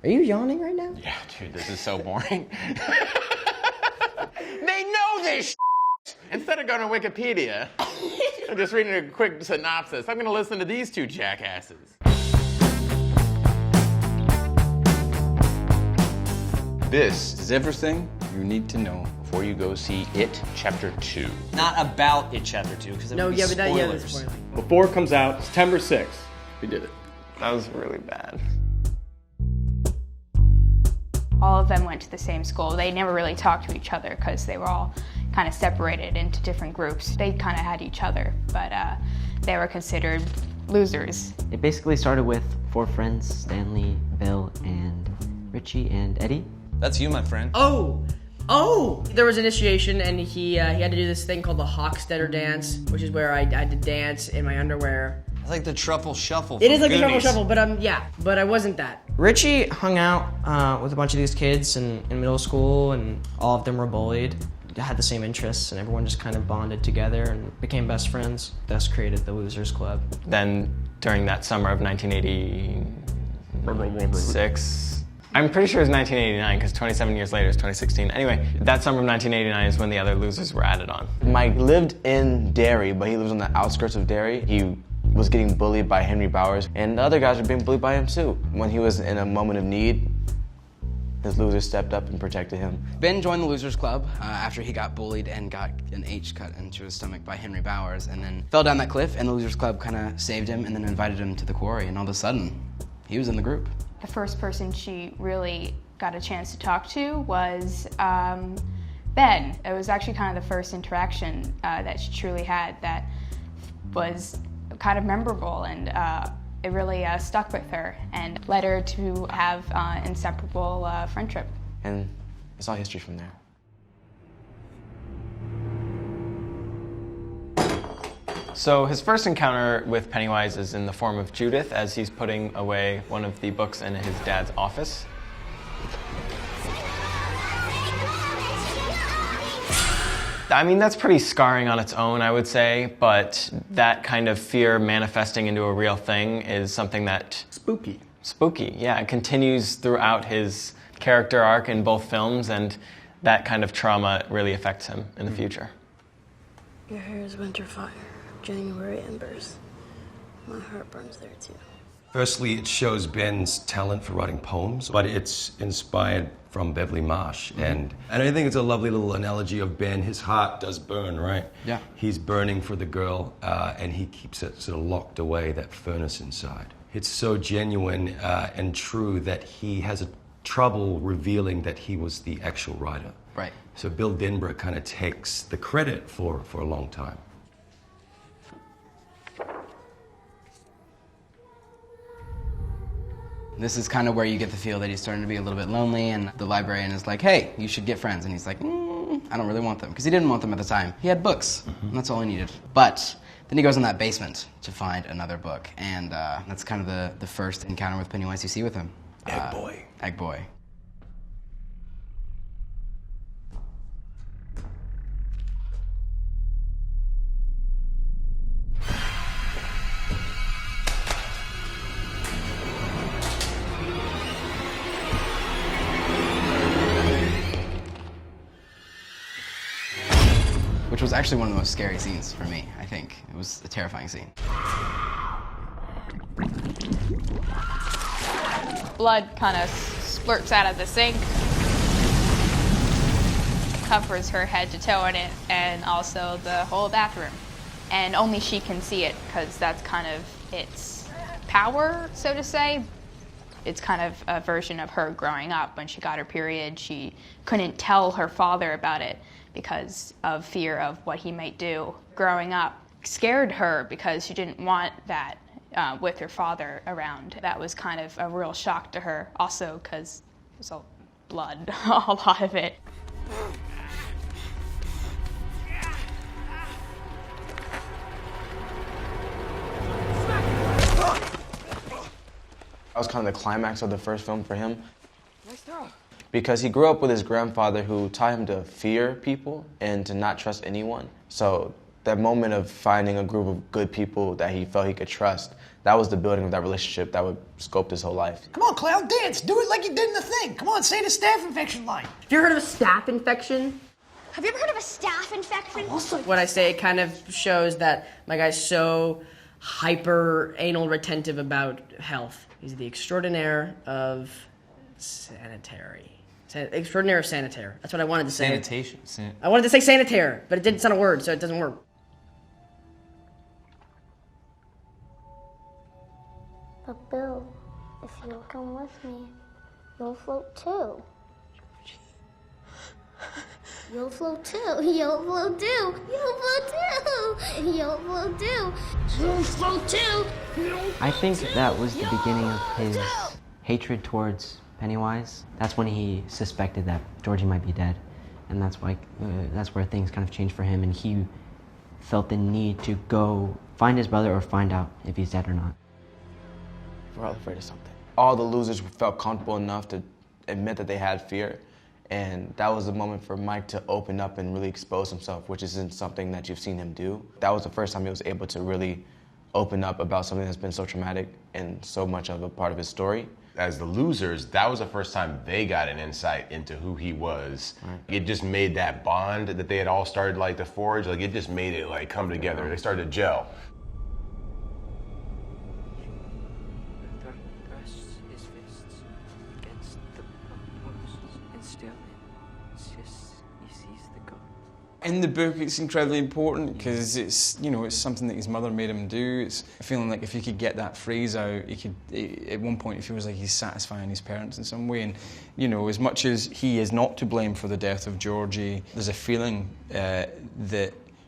Are you yawning right now? Yeah, dude, this is so boring. They know this. Instead of going to Wikipedia, I'm just reading a quick synopsis. I'm going to listen to these two jackasses. This is everything you need to know before you go see It Chapter 2. Not about It Chapter 2, because No, yeah, but that, yeah, that's spoilers. spoiling. Before it comes out, September 6th. We did it. That was really bad. All of them went to the same school. They never really talked to each other because they were all kind of separated into different groups. They kind of had each other, but they were considered losers. It basically started with 4 friends, Stanley, Bill, and Richie, and Eddie. That's you, my friend. Oh! There was initiation, and he had to do this thing called the Hockstetter dance, which is where I had to dance in my underwear. It's like the truffle shuffle. It is like Goonies. the truffle shuffle, but yeah, but I wasn't that. Richie hung out with a bunch of these kids in middle school, and all of them were bullied. Had the same interests, and everyone just kind of bonded together and became best friends. Thus created the Losers Club. Then, during that summer of 1986, I'm pretty sure it was 1989 because 27 years later is 2016. Anyway, that summer of 1989 is when the other losers were added on. Mike lived in Derry, but he lives on the outskirts of Derry. He was getting bullied by Henry Bowers, and the other guys were being bullied by him too. When he was in a moment of need, his losers stepped up and protected him. Ben joined the Losers Club after he got bullied and got an H cut into his stomach by Henry Bowers, and then fell down that cliff, and the Losers Club kind of saved him and then invited him to the quarry, and all of a sudden, he was in the group. The first person she really got a chance to talk to was Ben. It was actually kind of the first interaction that she truly had that was kind of memorable, and it really stuck with her and led her to have inseparable friendship. And it's all history from there. So his first encounter with Pennywise is in the form of Judith as he's putting away one of the books in his dad's office. I mean, that's pretty scarring on its own, I would say, but that kind of fear manifesting into a real thing is something that... Spooky. Spooky, yeah. It continues throughout his character arc in both films, and that kind of trauma really affects him in the future. Your hair is winter fire, January embers. My heart burns there too. Firstly, it shows Ben's talent for writing poems, but it's inspired from Beverly Marsh. And I think it's a lovely little analogy of Ben. His heart does burn, right? Yeah. He's burning for the girl, and he keeps it sort of locked away, that furnace inside. It's so genuine and true that he has trouble revealing that he was the actual writer. Right. So Bill Denborough kind of takes the credit for a long time. This is kind of where you get the feel that he's starting to be a little bit lonely, and the librarian is like, hey, you should get friends. And he's like, I don't really want them. Because he didn't want them at the time. He had books, and that's all he needed. But then he goes in that basement to find another book, and that's kind of the first encounter with Pennywise you see with him. Egg Boy. Egg Boy. Which was actually one of the most scary scenes for me, I think. It was a terrifying scene. Blood kind of splurts out of the sink, covers her head to toe in it, and also the whole bathroom. And only she can see it, because that's kind of its power, so to say. It's kind of a version of her growing up. When she got her period, she couldn't tell her father about it because of fear of what he might do. Growing up scared her because she didn't want that with her father around. That was kind of a real shock to her, also because it was all blood, a lot of it. That was kind of the climax of the first film for him. Nice throw. Because he grew up with his grandfather who taught him to fear people and to not trust anyone. So That moment of finding a group of good people that he felt he could trust, that was the building of that relationship that would sculpt his whole life. Come on, Cloud, dance. Do it like you did in the thing. Come on, say the staph infection line. Have you ever heard of a staph infection? Have you ever heard of a staph infection? When I say it kind of shows that my guy's so hyper anal retentive about health. He's the extraordinaire of sanitary. Extraordinaire of sanitaire. That's what I wanted to say. Sanitation. I wanted to say sanitaire, but it didn't sound a word, so it doesn't work. But Bill, if you'll come with me, you'll float too. You'll float too. You'll float too. You'll float too. You'll float too. You'll float too. I think that was the beginning of his hatred towards Pennywise. That's when he suspected that Georgie might be dead, and that's where things kind of changed for him, and he felt the need to go find his brother or find out if he's dead or not. We're all afraid of something. All the losers felt comfortable enough to admit that they had fear, and that was the moment for Mike to open up and really expose himself, which isn't something that you've seen him do. That was the first time he was able to really open up about something that's been so traumatic and so much of a part of his story. As the losers, that was the first time they got an insight into who he was. Right. It just made that bond that they had all started like to forge, like it just made it like come together. They started to gel. In the book, it's incredibly important because it's, you know, it's something that his mother made him do. It's feeling like if he could get that phrase out, he could. At one point, he feels like he's satisfying his parents in some way. And you know, as much as he is not to blame for the death of Georgie, there's a feeling that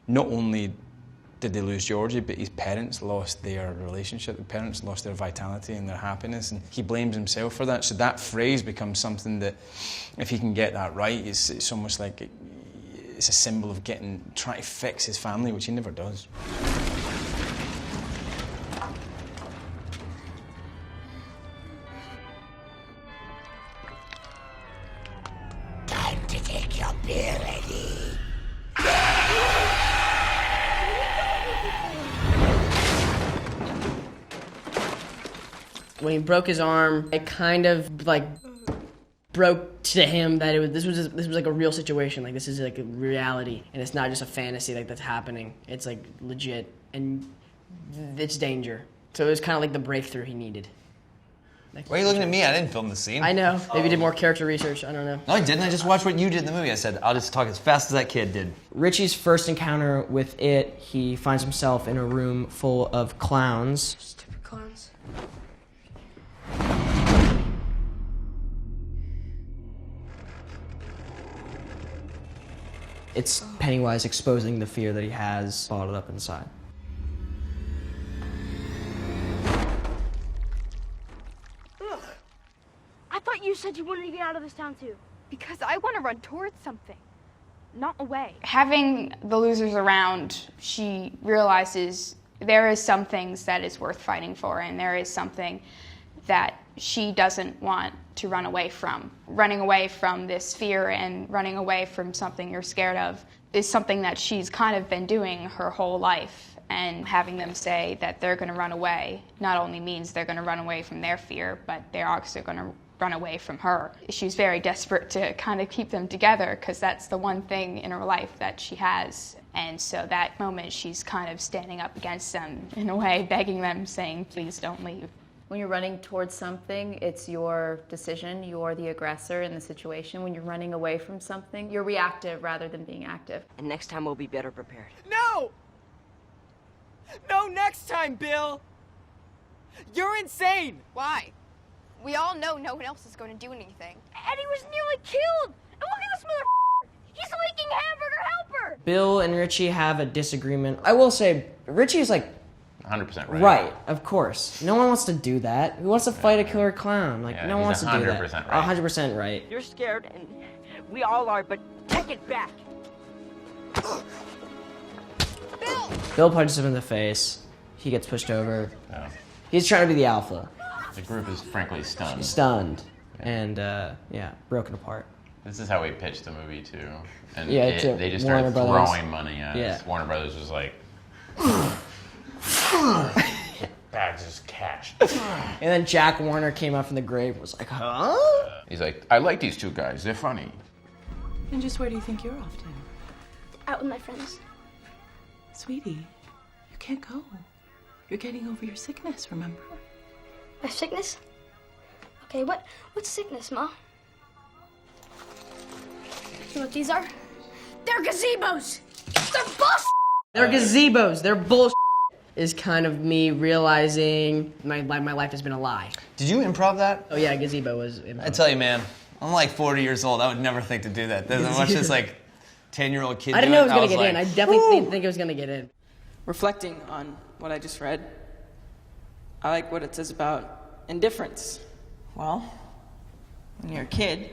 not only did they lose Georgie, but his parents lost their relationship. The parents lost their vitality and their happiness, and he blames himself for that. So that phrase becomes something that, if he can get that right, it's almost like it's a symbol of trying to fix his family, which he never does. Time to take your beer, Eddie. When he broke his arm, it kind of like broke to him that this was like a real situation. Like this is like a reality, and it's not just a fantasy like that's happening. It's like legit, and it's danger. So it was kind of like the breakthrough he needed. Why are you looking at me? I didn't film the scene. I know. Maybe you did more character research. I don't know. No, I didn't. I just watched what you did in the movie. I said, I'll just talk as fast as that kid did. Richie's first encounter with it, he finds himself in a room full of clowns. Stupid clowns. It's Pennywise exposing the fear that he has bottled up inside. Ugh. I thought you said you wanted to get out of this town too. Because I want to run towards something, not away. Having the losers around, she realizes there is some things that is worth fighting for, and there is something that she doesn't want to run away from. Running away from this fear and running away from something you're scared of is something that she's kind of been doing her whole life. And having them say that they're going to run away not only means they're going to run away from their fear, but they're also going to run away from her. She's very desperate to kind of keep them together because that's the one thing in her life that she has. And so that moment she's kind of standing up against them in a way, begging them, saying, please don't leave. When you're running towards something, it's your decision. You're the aggressor in the situation. When you're running away from something, you're reactive rather than being active. And next time we'll be better prepared. No! No next time, Bill! You're insane! Why? We all know no one else is going to do anything. Eddie was nearly killed! And look at this motherfucker! He's leaking hamburger helper! Bill and Richie have a disagreement. I will say, Richie's like 100% right. Right, of course. No one wants to do that. Who wants to fight a killer clown? Like, no one wants to do that. 100% right. 100% right. You're scared, and we all are, but take it back. Bill punches him in the face. He gets pushed over. Yeah. He's trying to be the alpha. The group is frankly stunned. Stunned. And, yeah, broken apart. This is how we pitched the movie too, and Yeah, to they just Warner started Brothers. throwing money at us. Warner Brothers was like, bags is cash. And then Jack Warner came up from the grave and was like, huh? He's like, I like these two guys. They're funny. And just where do you think you're off to? Out with my friends. Sweetie, you can't go. You're getting over your sickness, remember? My sickness? Okay, what's sickness, Ma? You know what these are? They're gazebos! They're bullshit! They're gazebos. They're bullshit. Is kind of me realizing my life has been a lie. Did you improv that? Oh yeah, gazebo was improv. I tell you, man, I'm like 40 years old. I would never think to do that. There's a bunch of this like 10-year-old kid. I didn't know it was gonna doing get in. I definitely didn't think it was gonna get in. Reflecting on what I just read, I like what it says about indifference. Well, when you're a kid,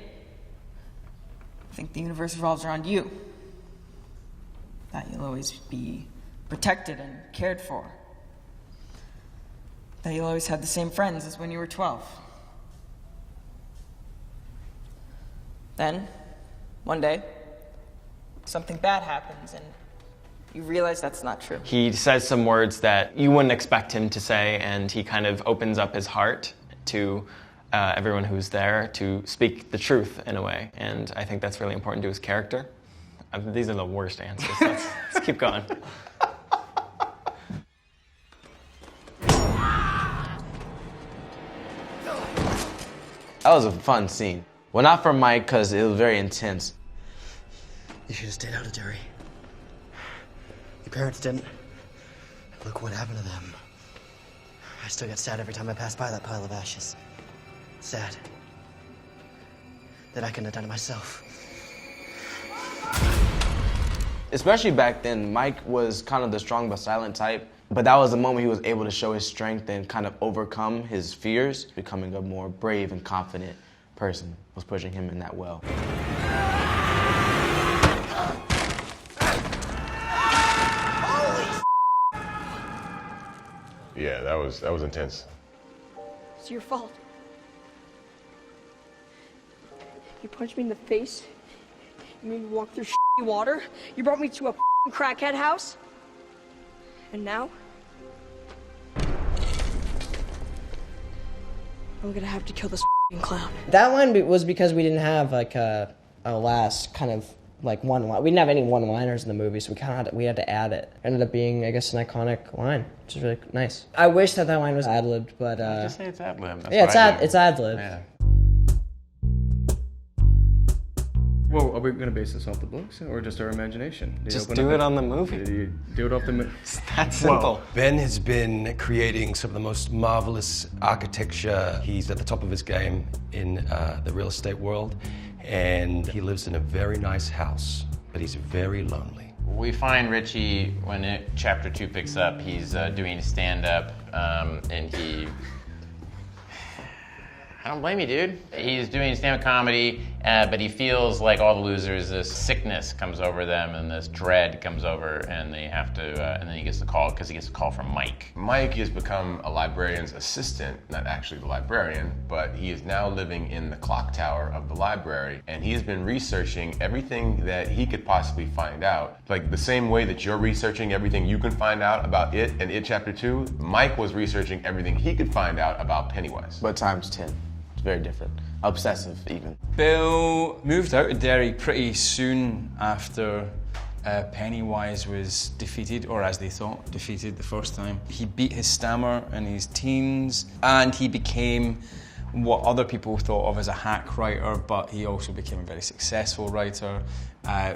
I think the universe revolves around you. That you'll always be protected and cared for. That you'll always have the same friends as when you were 12. Then, one day, something bad happens and you realize that's not true. He says some words that you wouldn't expect him to say, and he kind of opens up his heart to everyone who's there to speak the truth in a way. And I think that's really important to his character. These are the worst answers. Let's keep going. That was a fun scene. Well, not for Mike, because it was very intense. You should have stayed out of Derry. Your parents didn't. Look what happened to them. I still get sad every time I pass by that pile of ashes. Sad. That I couldn't have done it myself. Especially back then, Mike was kind of the strong but silent type. But that was the moment he was able to show his strength and kind of overcome his fears, becoming a more brave and confident person. Was pushing him in that well. Yeah, that was intense. It's your fault. You punched me in the face. You made me walk through water. You brought me to a crackhead house. And now, I'm gonna have to kill this clown. That line was because we didn't have like a last kind of like one line. We didn't have any one-liners in the movie, so we had to add it. Ended up being, I guess, an iconic line, which is really nice. I wish that line was ad-libbed, but Just say it's ad-libbed. yeah, it's ad-libbed. Yeah. Well, are we going to base this off the books or just our imagination? Just do it on the movie. You do it off the movie. It's that simple. Well, Ben has been creating some of the most marvelous architecture. He's at the top of his game in the real estate world, and he lives in a very nice house, but he's very lonely. We find Richie when chapter 2 picks up. He's doing stand-up, and he. I don't blame you, dude. He's doing stand-up comedy, but he feels like all the losers, this sickness comes over them and this dread comes over, and they have to, and then he gets the call, because he gets a call from Mike. Mike has become a librarian's assistant, not actually the librarian, but he is now living in the clock tower of the library, and he has been researching everything that he could possibly find out. Like the same way that you're researching everything you can find out about it and It Chapter 2, Mike was researching everything he could find out about Pennywise. But times 10. It's very different. Obsessive, even. Bill moved out of Derry pretty soon after Pennywise was defeated, or as they thought, defeated the first time. He beat his stammer in his teens, and he became what other people thought of as a hack writer, but he also became a very successful writer,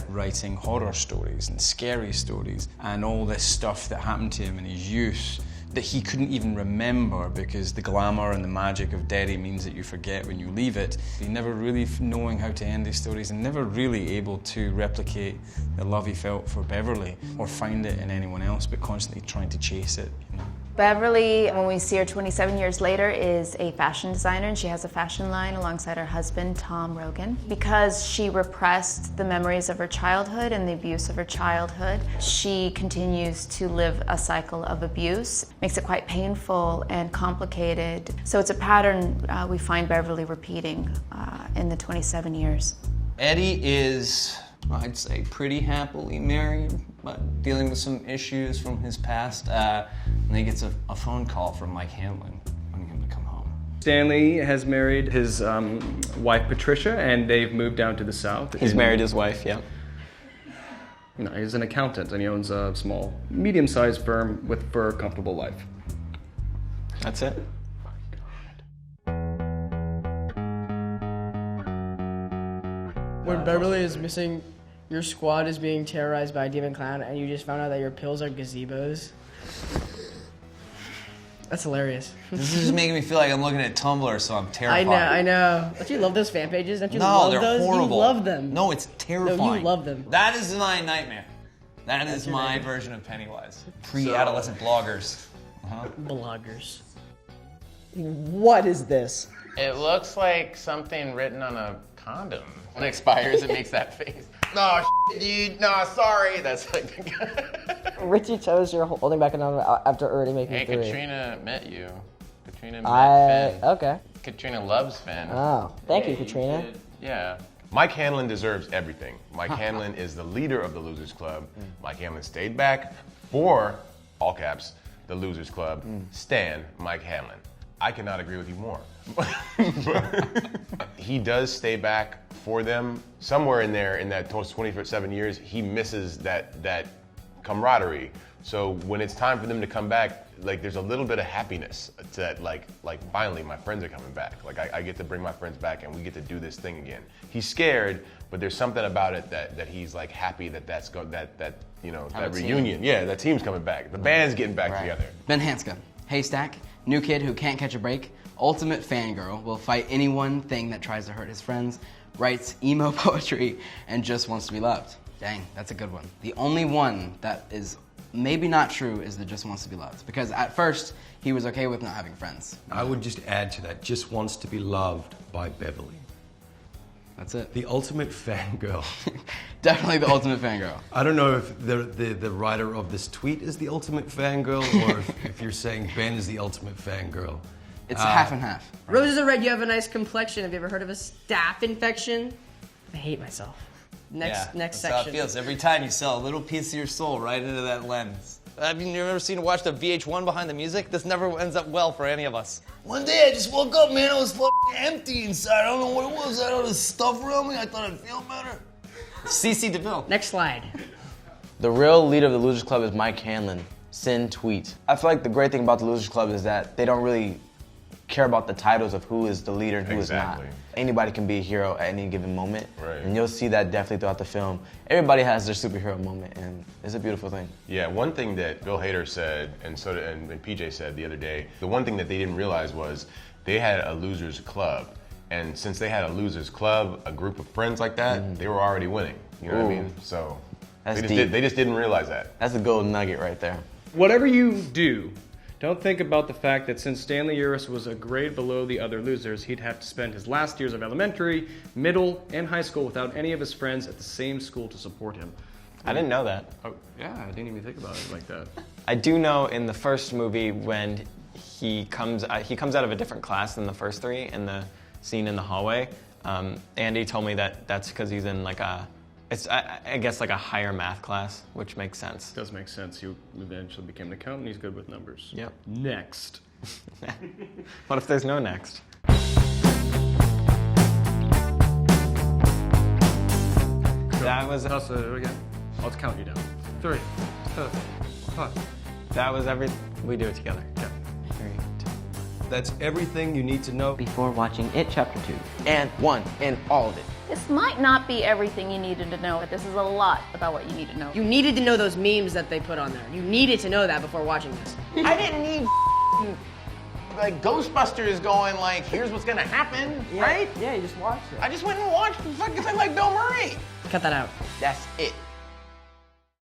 writing horror stories and scary stories, and all this stuff that happened to him in his youth that he couldn't even remember, because the glamour and the magic of Derry means that you forget when you leave it. He never really knowing how to end his stories, and never really able to replicate the love he felt for Beverly or find it in anyone else, but constantly trying to chase it. You know? Beverly, when we see her 27 years later, is a fashion designer, and she has a fashion line alongside her husband, Tom Rogan. Because she repressed the memories of her childhood and the abuse of her childhood, she continues to live a cycle of abuse. Makes it quite painful and complicated. So it's a pattern we find Beverly repeating in the 27 years. Eddie is, I'd say, pretty happily married, but dealing with some issues from his past. And he gets a phone call from Mike Hanlon wanting him to come home. Stanley has married his wife, Patricia, and they've moved down to the south. He's married his wife, yeah. You know, he's an accountant, and he owns a small, medium-sized firm for a comfortable life. That's it. When Beverly is missing, your squad is being terrorized by a demon clown, and you just found out that your pills are gazebos. That's hilarious. This is just making me feel like I'm looking at Tumblr, so I'm terrified. I know. Don't you love those fan pages? Don't you No, love they're those? horrible. You love them. No, it's terrifying. No, you love them. That is my nightmare. That That's is your my nightmare. version of Pennywise. Pre-adolescent bloggers. Bloggers. What is this? It looks like something written on a condom. When it expires, it makes that face. No, dude. No, sorry. That's like. Richie chose you're holding back on after already making Hey, 3. Katrina met you. Katrina met Finn. Okay. Katrina loves Finn. Oh, thank you, Katrina. Yeah. Mike Hanlon deserves everything. Mike Hanlon is the leader of the Losers Club. Mike Hanlon stayed back for, all caps, the Losers Club. Stan Mike Hanlon. I cannot agree with you more. He does stay back for them. Somewhere in there, in that 27 years, he misses that camaraderie. So when it's time for them to come back, like there's a little bit of happiness that like finally my friends are coming back. Like I get to bring my friends back and we get to do this thing again. He's scared, but there's something about it that he's like happy that you know, that reunion. Yeah, that team's coming back. The band's getting back together. Ben Hanska, Haystack, new kid who can't catch a break, ultimate fangirl, will fight any one thing that tries to hurt his friends, writes emo poetry, and just wants to be loved. Dang, that's a good one. The only one that is maybe not true is the just wants to be loved. Because at first, he was okay with not having friends. I would just add to that, just wants to be loved by Beverly. That's it. The ultimate fangirl. Definitely the ultimate fangirl. I don't know if the writer of this tweet is the ultimate fangirl or if you're saying Ben is the ultimate fangirl. It's half and half. Roses are red, you have a nice complexion. Have you ever heard of a staph infection? I hate myself. Next that's section. how it feels. Every time you sell a little piece of your soul right into that lens. Have you ever watched a VH1 behind the music? This never ends up well for any of us. One day I just woke up, man, I was fucking empty inside. I don't know what it was. I had all this stuff around me. I thought I'd feel better. CC DeVille. Next slide. The real leader of the Losers Club is Mike Hanlon. Sin tweet. I feel like the great thing about the Losers Club is that they don't really care about the titles of who is the leader and who is not. Anybody can be a hero at any given moment. Right. And you'll see that definitely throughout the film. Everybody has their superhero moment, and it's a beautiful thing. Yeah, one thing that Bill Hader said, and PJ said the other day, the one thing that they didn't realize was they had a losers club. And since they had a losers club, a group of friends like that, they were already winning. You know what I mean? So they just didn't realize that. That's a golden nugget right there. Whatever you do, don't think about the fact that since Stanley Uris was a grade below the other losers, he'd have to spend his last years of elementary, middle, and high school without any of his friends at the same school to support him. I didn't know that. Oh, yeah, I didn't even think about it like that. I do know in the first movie when he comes out of a different class than the first three in the scene in the hallway. Andy told me that that's because he's in like I guess like a higher math class, which makes sense. Does make sense. He eventually became an accountant. He's good with numbers. Yep. Next. What if there's no next? That was again. I'll count you down. 3, 2, 1. That was we do it together. Yeah. 3, 2. That's everything you need to know before watching It Chapter 2. And 1, and all of it. This might not be everything you needed to know, but this is a lot about what you need to know. You needed to know those memes that they put on there. You needed to know that before watching this. I didn't need like Ghostbusters going like, here's what's gonna happen, right? Yeah, you just watched it. I just went and watched fucking like Bill Murray. Cut that out. That's it.